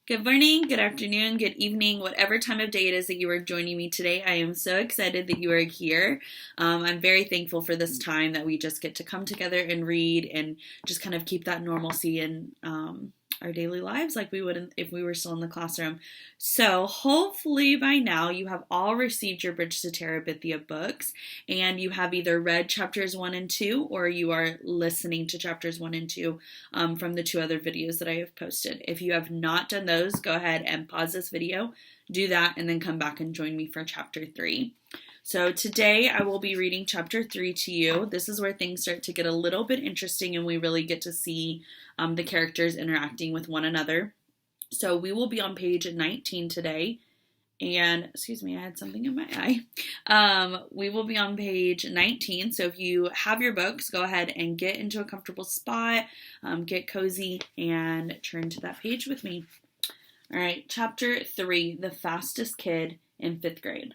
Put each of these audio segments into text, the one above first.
Good morning, good afternoon, good evening, whatever time of day it is that you are joining me today. I am so excited that you are here. I'm very thankful for this time that we just get to come together and read and just kind of keep that normalcy in our daily lives like we would if we were still in the classroom. So hopefully by now you have all received your Bridge to Terabithia books and you have either read chapters 1 and 2 or you are listening to chapters 1 and 2 from the 2 other videos that I have posted. If you have not done those, go ahead and pause this video, do that, and then come back and join me for chapter 3. So today I will be reading chapter 3 to you. This is where things start to get a little bit interesting and we really get to see the characters interacting with one another. So we will be on page 19 today. And, excuse me, I had something in my eye. We will be on page 19. So if you have your books, go ahead and get into a comfortable spot, get cozy, and turn to that page with me. All right, chapter 3, The Fastest Kid in 5th grade.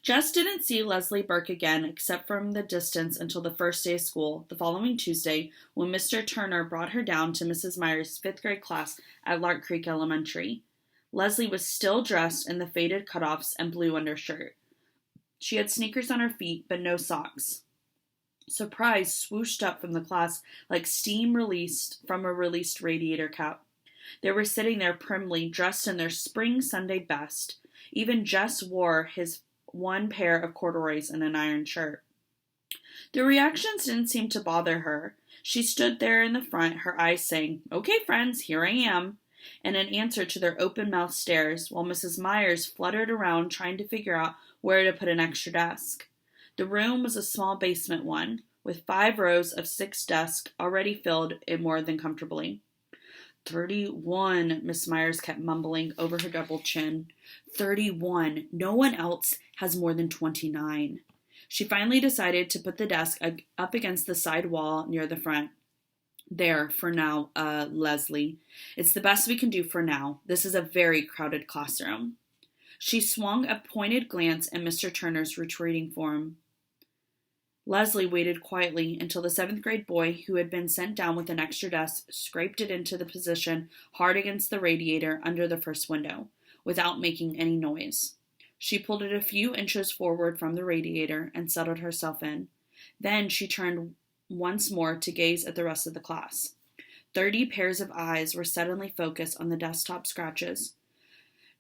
Jess didn't see Leslie Burke again except from the distance until the first day of school, the following Tuesday, when Mr. Turner brought her down to Mrs. Meyer's 5th grade class at Lark Creek Elementary. Leslie was still dressed in the faded cutoffs and blue undershirt. She had sneakers on her feet, but no socks. Surprise swooshed up from the class like steam released from a released radiator cap. They were sitting there primly, dressed in their spring Sunday best. Even Jess wore his one pair of corduroys and an iron shirt. The reactions didn't seem to bother her. She stood there in the front, her eyes saying, "Okay, friends, here I am," in an answer to their open-mouthed stares, while Mrs. Myers fluttered around trying to figure out where to put an extra desk. The room was a small basement one, with 5 rows of 6 desks already filled in more than comfortably. 31, Miss Myers kept mumbling over her double chin. 31. No one else has more than 29. She finally decided to put the desk up against the side wall near the front. There, for now, Leslie. It's the best we can do for now. This is a very crowded classroom. She swung a pointed glance at Mr. Turner's retreating form. Leslie waited quietly until the 7th grade boy who had been sent down with an extra desk scraped it into the position hard against the radiator under the first window, without making any noise. She pulled it a few inches forward from the radiator and settled herself in. Then she turned once more to gaze at the rest of the class. 30 pairs of eyes were suddenly focused on the desktop scratches.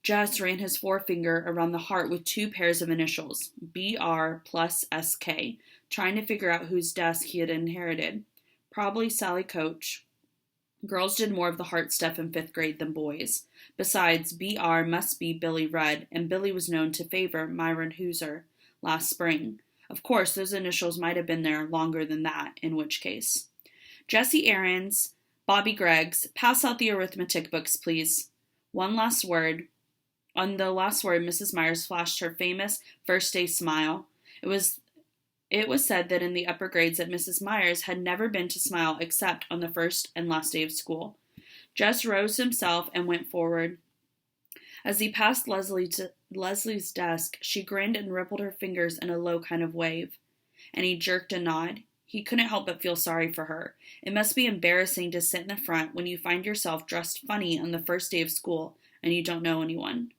Jess ran his forefinger around the heart with 2 pairs of initials, BR plus SK, trying to figure out whose desk he had inherited. Probably Sally Coach. Girls did more of the heart stuff in 5th grade than boys. Besides, BR must be Billy Rudd, and Billy was known to favor Myron Hooser last spring. Of course, those initials might have been there longer than that, in which case. Jessie Aarons, Bobby Greggs, pass out the arithmetic books, please. One last word. On the last word, Mrs. Myers flashed her famous first-day smile. It was said that in the upper grades that Mrs. Myers had never been to smile except on the first and last day of school. Jess rose himself and went forward. As he passed Leslie's desk, she grinned and rippled her fingers in a low kind of wave. And he jerked a nod. He couldn't help but feel sorry for her. It must be embarrassing to sit in the front when you find yourself dressed funny on the first day of school and you don't know anyone.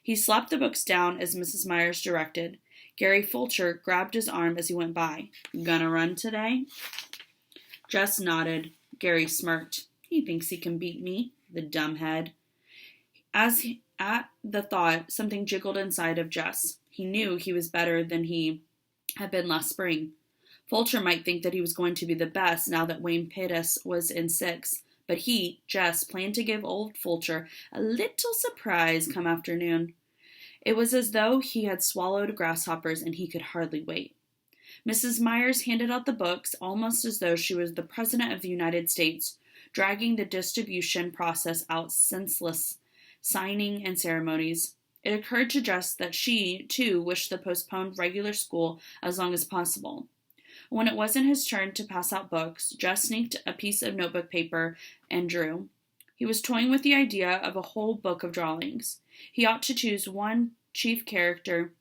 He slapped the books down as Mrs. Myers directed. Gary Fulcher grabbed his arm as he went by. "Gonna run today?" Jess nodded. Gary smirked. "He thinks he can beat me, the dumbhead." At the thought, something jiggled inside of Jess. He knew he was better than he had been last spring. Fulcher might think that he was going to be the best now that Wayne Pittis was in 6th, but he, Jess, planned to give old Fulcher a little surprise come afternoon. It was as though he had swallowed grasshoppers and he could hardly wait. Mrs. Myers handed out the books almost as though she was the President of the United States, dragging the distribution process out senseless signing and ceremonies. It occurred to Jess that she, too, wished to postpone regular school as long as possible. When it wasn't his turn to pass out books, Jess sneaked a piece of notebook paper and drew. He was toying with the idea of a whole book of drawings. He ought to choose one chief character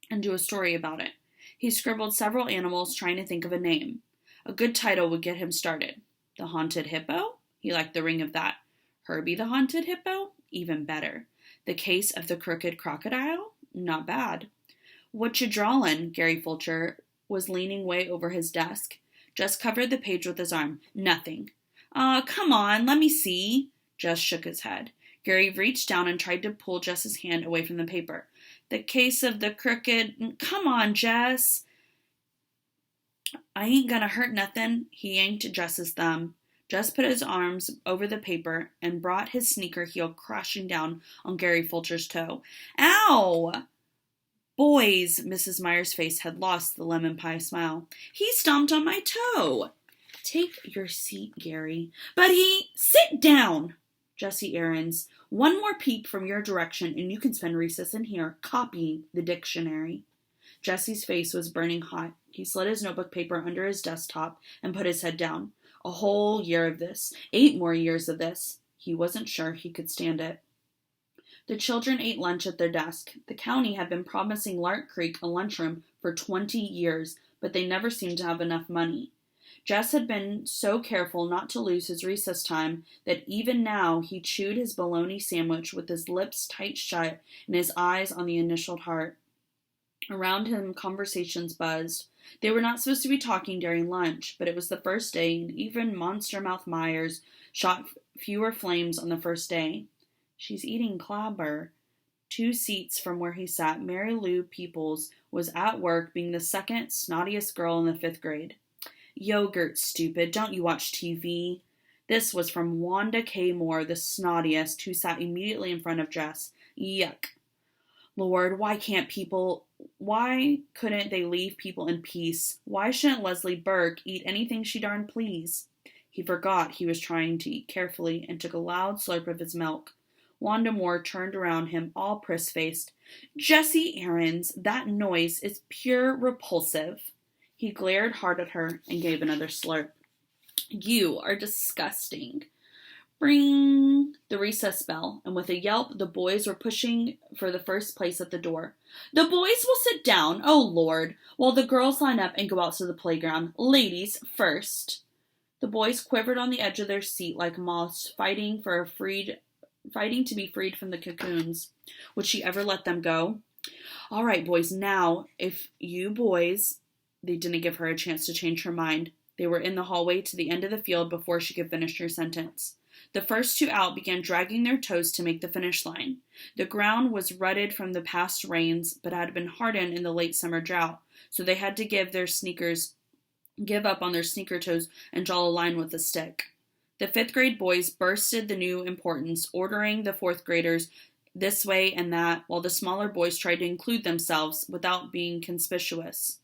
and do a story about it. He scribbled several animals, trying to think of a name. A good title would get him started. The Haunted Hippo? He liked the ring of that. Herbie the Haunted Hippo? Even better. The Case of the Crooked Crocodile? Not bad. What you drawin'? Gary Fulcher was leaning way over his desk. Jess covered the page with his arm. Nothing. Come on, let me see. Jess shook his head. Gary reached down and tried to pull Jess's hand away from the paper. The Case of the Crooked... Come on, Jess. I ain't gonna hurt nothing. He yanked Jess's thumb. Jess put his arms over the paper and brought his sneaker heel crashing down on Gary Fulcher's toe. Ow! Boys, Mrs. Meyer's face had lost the lemon pie smile. He stomped on my toe. Take your seat, Gary. But he... Sit down! Jessie Aarons, one more peep from your direction and you can spend recess in here copying the dictionary. Jesse's face was burning hot. He slid his notebook paper under his desktop and put his head down. A whole year of this. 8 more years of this. He wasn't sure he could stand it. The children ate lunch at their desk. The county had been promising Lark Creek a lunchroom for 20 years, but they never seemed to have enough money. Jess had been so careful not to lose his recess time that even now he chewed his bologna sandwich with his lips tight shut and his eyes on the initialed heart. Around him, conversations buzzed. They were not supposed to be talking during lunch, but it was the first day, and even Monster Mouth Myers shot fewer flames on the first day. She's eating clabber. 2 seats from where he sat, Mary Lou Peoples was at work being the second snottiest girl in the 5th grade. Yogurt, stupid. Don't you watch TV? This was from Wanda K. Moore, the snottiest, who sat immediately in front of Jess. Yuck. Lord, why couldn't they leave people in peace? Why shouldn't Leslie Burke eat anything she darn please? He forgot he was trying to eat carefully and took a loud slurp of his milk. Wanda Moore turned around him, all priss-faced. Jessie Aarons, that noise is pure repulsive. He glared hard at her and gave another slurp. You are disgusting. Ring! The recess bell, and with a yelp, the boys were pushing for the first place at the door. The boys will sit down, oh Lord, while the girls line up and go out to the playground. Ladies first. The boys quivered on the edge of their seat like moths fighting to be freed from the cocoons. Would she ever let them go? All right, boys, now, if you boys... They didn't give her a chance to change her mind. They were in the hallway to the end of the field before she could finish her sentence. The first 2 out began dragging their toes to make the finish line. The ground was rutted from the past rains, but had been hardened in the late summer drought, so they had to give up on their sneaker toes and draw a line with a stick. The 5th grade boys bursted the new importance, ordering the 4th graders this way and that, while the smaller boys tried to include themselves without being conspicuous.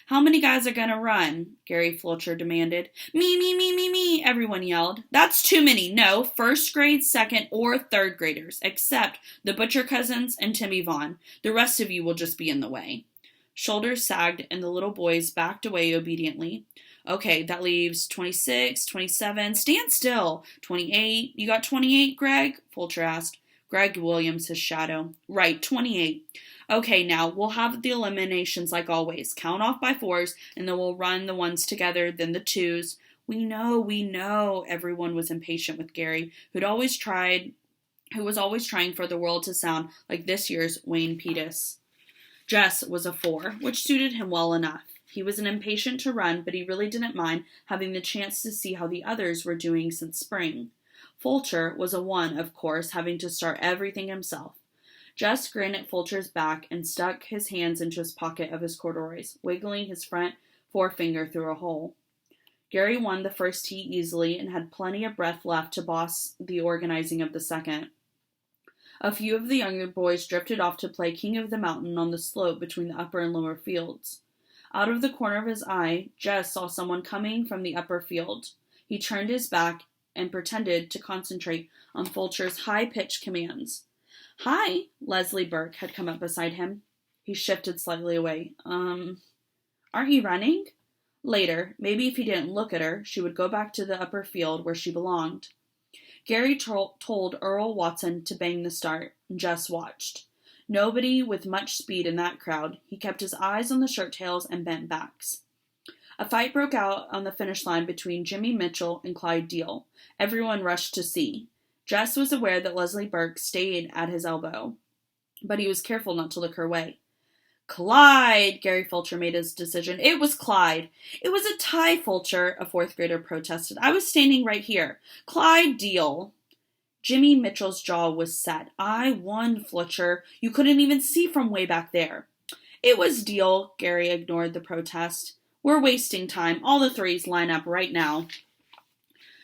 How many guys are gonna run? Gary Fulcher demanded. Me, everyone yelled. That's too many. No, 1st grade, 2nd, or 3rd graders, except the Butcher cousins and Timmy Vaughn. The rest of you will just be in the way. Shoulders sagged, and the little boys backed away obediently. Okay, that leaves 26, 27. Stand still. 28. You got 28, Greg? Fulcher asked. Greg Williams, his shadow. Right, 28. Okay, now, we'll have the eliminations like always. Count off by 4s, and then we'll run the 1s together, then the 2s. We know. Everyone was impatient with Gary, who was always trying for the world to sound like this year's Wayne Pettis. Jess was a 4, which suited him well enough. He was impatient to run, but he really didn't mind having the chance to see how the others were doing since spring. Fulcher was a 1, of course, having to start everything himself. Jess grinned at Fulcher's back and stuck his hands into his pocket of his corduroys, wiggling his front forefinger through a hole. Gary won the first tee easily and had plenty of breath left to boss the organizing of the second. A few of the younger boys drifted off to play King of the Mountain on the slope between the upper and lower fields. Out of the corner of his eye, Jess saw someone coming from the upper field. He turned his back and pretended to concentrate on Fulcher's high-pitched commands. Hi, Leslie Burke had come up beside him. He shifted slightly away. Aren't you running? Later, maybe if he didn't look at her, she would go back to the upper field where she belonged. Gary told Earl Watson to bang the start. Jess watched. Nobody with much speed in that crowd. He kept his eyes on the shirt tails and bent backs. A fight broke out on the finish line between Jimmy Mitchell and Clyde Deal. Everyone rushed to see. Jess was aware that Leslie Burke stayed at his elbow, but he was careful not to look her way. Clyde! Gary Fulcher made his decision. It was Clyde. It was a tie, Fulcher, a fourth grader protested. I was standing right here. Clyde, deal. Jimmy Mitchell's jaw was set. I won, Fulcher. You couldn't even see from way back there. It was deal. Gary ignored the protest. We're wasting time. All the threes line up right now.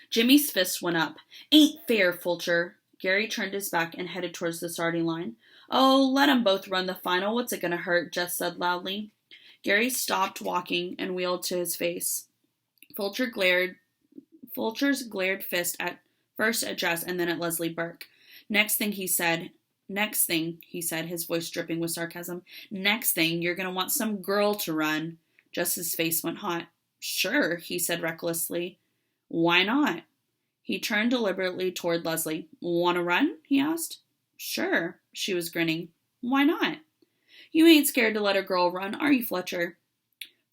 Jimmy's fist went up. Ain't fair, Fulcher. Gary turned his back and headed towards the starting line. Oh, let 'em both run the final. What's it gonna hurt? Jess said loudly. Gary stopped walking and wheeled to his face. Fulcher's glared fist at first at Jess and then at Leslie Burke. Next thing, he said, his voice dripping with sarcasm. Next thing, you're gonna want some girl to run. Jess's face went hot. Sure, he said recklessly. Why not? He turned deliberately toward Leslie. Want to run? He asked. Sure, she was grinning. Why not? You ain't scared to let a girl run, are you, Fletcher?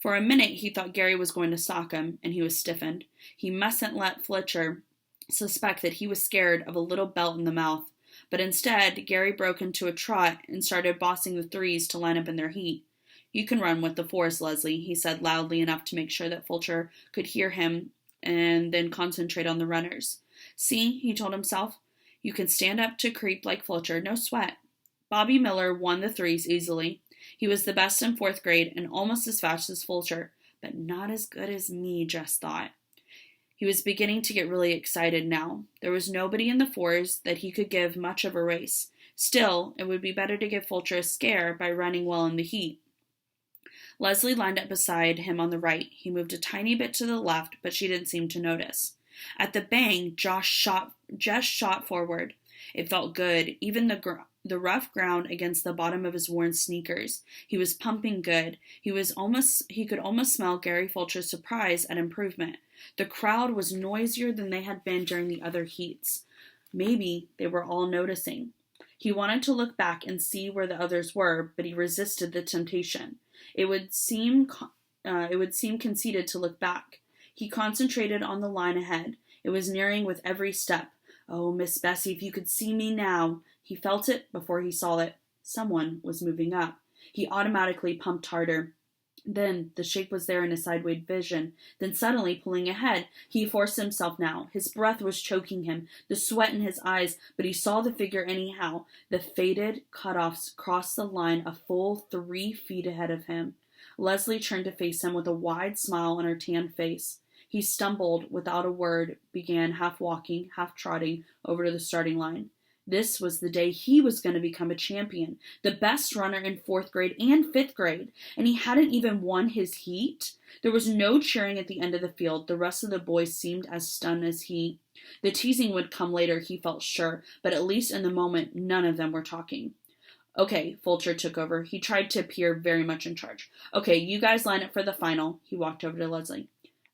For a minute, he thought Gary was going to sock him, and he was stiffened. He mustn't let Fletcher suspect that he was scared of a little belt in the mouth. But instead, Gary broke into a trot and started bossing the threes to line up in their heat. You can run with the fours, Leslie, he said loudly enough to make sure that Fulcher could hear him and then concentrate on the runners. See, he told himself, you can stand up to creep like Fulcher, no sweat. Bobby Miller won the threes easily. He was the best in fourth grade and almost as fast as Fulcher, but not as good as me, Jess thought. He was beginning to get really excited now. There was nobody in the fours that he could give much of a race. Still, it would be better to give Fulcher a scare by running well in the heat. Leslie lined up beside him on the right. He moved a tiny bit to the left, but she didn't seem to notice. At the bang, Jess shot forward. It felt good, even the rough ground against the bottom of his worn sneakers. He was pumping good. He could almost smell Gary Fulcher's surprise at improvement. The crowd was noisier than they had been during the other heats. Maybe they were all noticing. He wanted to look back and see where the others were, but he resisted the temptation. It would seem conceited to look back. He concentrated on the line ahead. It was nearing with every step. Oh, Miss Bessie, if you could see me now. He felt it before he saw it. Someone was moving up. He automatically pumped harder. Then the shape was there in his sideways vision. Then suddenly, pulling ahead, he forced himself now. His breath was choking him, the sweat in his eyes, but he saw the figure anyhow. The faded cutoffs crossed the line a full 3 feet ahead of him. Leslie turned to face him with a wide smile on her tanned face. He stumbled without a word, began half walking, half trotting over to the starting line. This was the day he was going to become a champion, the best runner in 4th grade and 5th grade, and he hadn't even won his heat. There was no cheering at the end of the field. The rest of the boys seemed as stunned as he. The teasing would come later, he felt sure, but at least in the moment, none of them were talking. Okay, Fulcher took over. He tried to appear very much in charge. Okay, you guys line up for the final. He walked over to Leslie.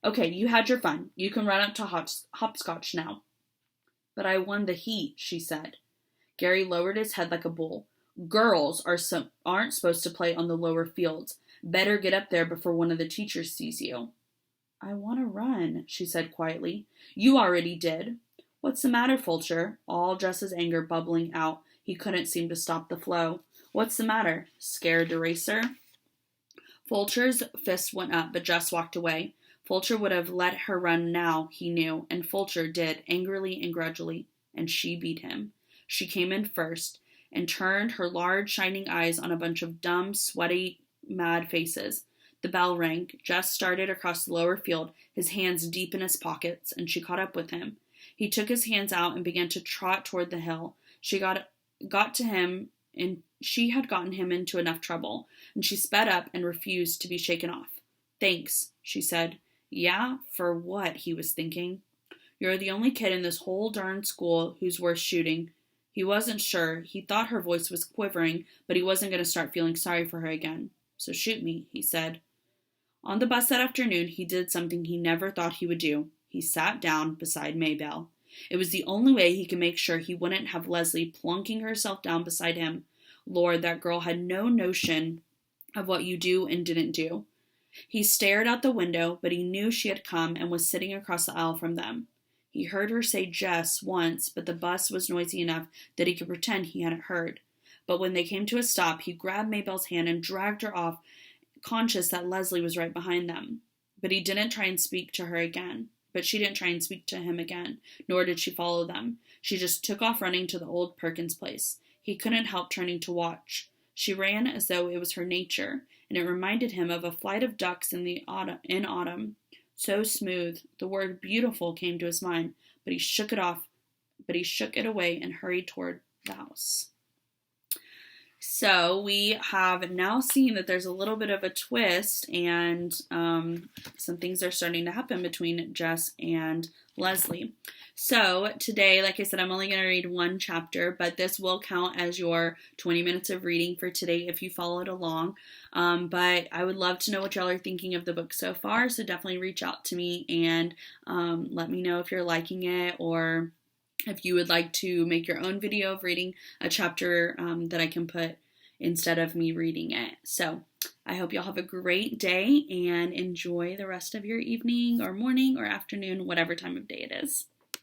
Okay, you had your fun. You can run up to hopscotch now. But I won the heat, she said. Gary lowered his head like a bull. Girls aren't supposed to play on the lower fields. Better get up there before one of the teachers sees you. I want to run, she said quietly. You already did. What's the matter, Fulcher? All Jess's anger bubbling out. He couldn't seem to stop the flow. What's the matter? Scared to race her? Fulcher's fist went up, but Jess walked away. Fulcher would have let her run now, he knew, and Fulcher did, angrily and grudgingly, and she beat him. She came in first, and turned her large, shining eyes on a bunch of dumb, sweaty, mad faces. The bell rang. Jess started across the lower field, his hands deep in his pockets, and she caught up with him. He took his hands out and began to trot toward the hill. She got to him, and she had gotten him into enough trouble, and she sped up and refused to be shaken off. Thanks, she said. Yeah, for what, he was thinking. You're the only kid in this whole darn school who's worth shooting. He wasn't sure. He thought her voice was quivering, but he wasn't going to start feeling sorry for her again. So shoot me, he said. On the bus that afternoon, he did something he never thought he would do. He sat down beside Maybelle. It was the only way he could make sure he wouldn't have Leslie plunking herself down beside him. Lord, that girl had no notion of what you do and didn't do. He stared out the window, but he knew she had come and was sitting across the aisle from them. He heard her say Jess once, but the bus was noisy enough that he could pretend he hadn't heard. But when they came to a stop, he grabbed Mabel's hand and dragged her off, conscious that Leslie was right behind them. But he didn't try and speak to her again. But she didn't try and speak to him again, nor did she follow them. She just took off running to the old Perkins place. He couldn't help turning to watch. She ran as though it was her nature, and it reminded him of a flight of ducks in autumn. So smooth, the word beautiful came to his mind, but he shook it away and hurried toward the house. So we have now seen that there's a little bit of a twist, and some things are starting to happen between Jess and Leslie. So today, like I said, I'm only going to read one chapter, but this will count as your 20 minutes of reading for today if you followed along. But I would love to know what y'all are thinking of the book so far, so definitely reach out to me and let me know if you're liking it, or if you would like to make your own video of reading a chapter that I can put instead of me reading it. So I hope y'all have a great day and enjoy the rest of your evening or morning or afternoon, whatever time of day it is.